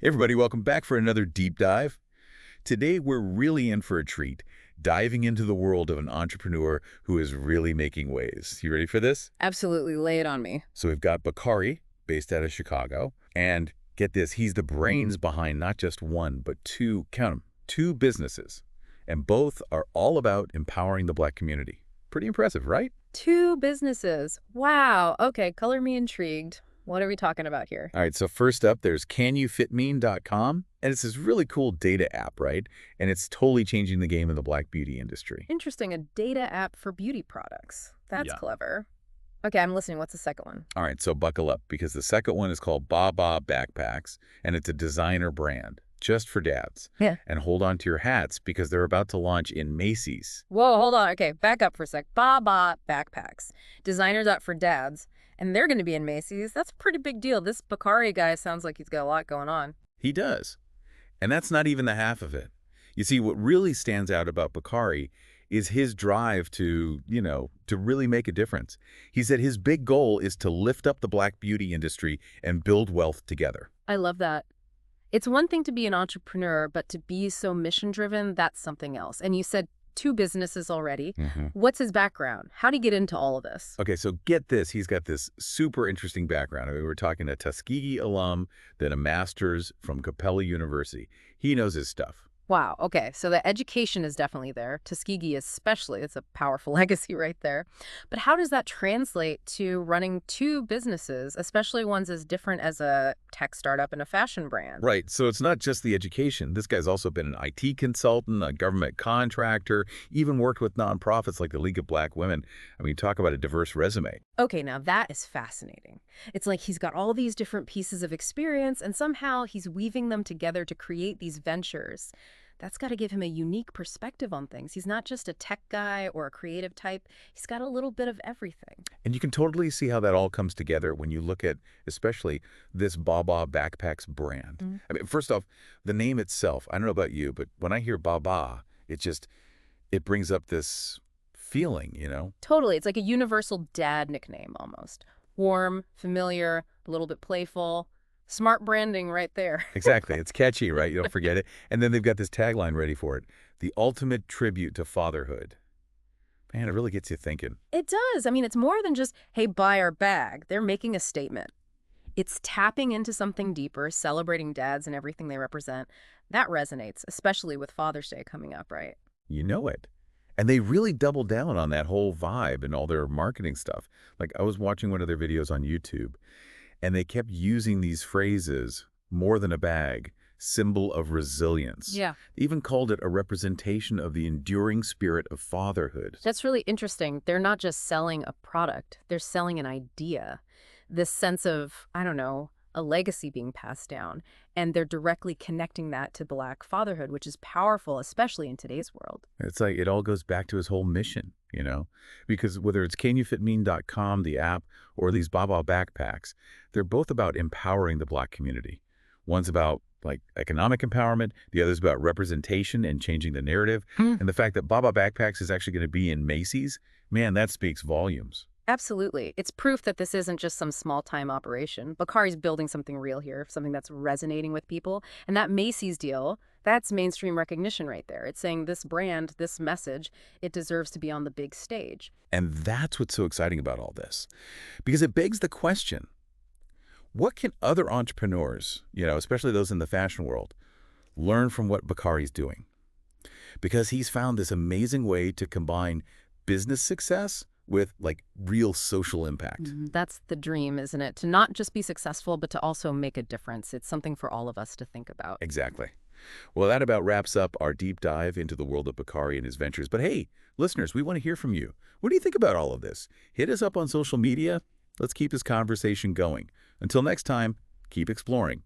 Hey everybody, welcome back for another deep dive. Today we're really in for a treat, diving into the world of an entrepreneur who is really making waves. You ready for this? Absolutely, lay it on me. So we've got Bakari, based out of Chicago, and get this, he's the brains behind not just one, but two, count 'em, two businesses. And both are all about empowering the Black community. Pretty impressive, right? Two businesses. Wow. Okay, color me intrigued. What are we talking about here? All right, so first up, there's canyoufitme.com, and it's this really cool data app, right? And it's totally changing the game in the Black beauty industry. Interesting, a data app for beauty products. That's Yeah. clever. Okay, I'm listening. What's the second one? All right, so buckle up because the second one is called Baba Backpacks, and it's a designer brand just for dads. Yeah. And hold on to your hats because they're about to launch in Macy's. Whoa, hold on. Okay, back up for a sec. Baba backpacks. Designers out for dads. And they're going to be in Macy's. That's a pretty big deal. This Bakari guy sounds like he's got a lot going on. He does. And that's not even the half of it. You see, what really stands out about Bakari is his drive to really make a difference. He said his big goal is to lift up the Black beauty industry and build wealth together. I love that. It's one thing to be an entrepreneur, but to be so mission-driven, that's something else. And you said two businesses already. What's his background? How did he get into all of this? Okay, so get this. He's got this super interesting background. I mean, we're talking a Tuskegee alum, then a master's from Capella University. He knows his stuff. Wow. Okay. So the education is definitely there. Tuskegee especially. It's a powerful legacy right there. But how does that translate to running two businesses, especially ones as different as a tech startup and a fashion brand? Right, so it's not just the education. This guy's also been an IT consultant, a government contractor, even worked with nonprofits like the League of Black Women. I mean, talk about a diverse resume. Okay, now that is fascinating. It's like he's got all these different pieces of experience and somehow he's weaving them together to create these ventures. That's got to give him a unique perspective on things. He's not just a tech guy or a creative type. He's got a little bit of everything. And you can totally see how that all comes together when you look at, especially, this Baba Backpacks brand. I mean, first off, the name itself, I don't know about you, but when I hear Baba, it brings up this feeling. Totally. It's like a universal dad nickname almost. Warm, familiar, a little bit playful. Smart branding right there. Exactly. It's catchy, right? You don't forget it. And then they've got this tagline ready for it. The ultimate tribute to fatherhood. Man, it really gets you thinking. It does. I mean, it's more than just, hey, buy our bag. They're making a statement. It's tapping into something deeper, celebrating dads and everything they represent. That resonates, especially with Father's Day coming up, right? You know it. And they really double down on that whole vibe and all their marketing stuff. Like, I was watching one of their videos on YouTube, and they kept using these phrases, more than a bag, symbol of resilience. Yeah. They even called it a representation of the enduring spirit of fatherhood. That's really interesting. They're not just selling a product, they're selling an idea. This sense of, I don't know, a legacy being passed down. And they're directly connecting that to Black fatherhood, which is powerful, especially in today's world. It's like it all goes back to his whole mission. Because whether it's canyoufitme.com, the app, or these Baba backpacks, they're both about empowering the Black community. One's about like economic empowerment, the other's about representation and changing the narrative. And the fact that Baba Backpacks is actually going to be in Macy's, man, that speaks volumes. Absolutely. It's proof that this isn't just some small-time operation. Bakari's building something real here, something that's resonating with people. And that Macy's deal, that's mainstream recognition right there. It's saying this brand, this message, it deserves to be on the big stage. And that's what's so exciting about all this. Because it begs the question, what can other entrepreneurs, especially those in the fashion world, learn from what Bakari's doing? Because he's found this amazing way to combine business success with like real social impact. That's the dream, isn't it? To not just be successful, but to also make a difference. It's something for all of us to think about. Exactly. Well, that about wraps up our deep dive into the world of Bakari and his ventures. But hey, listeners, we want to hear from you. What do you think about all of this? Hit us up on social media. Let's keep this conversation going. Until next time, keep exploring.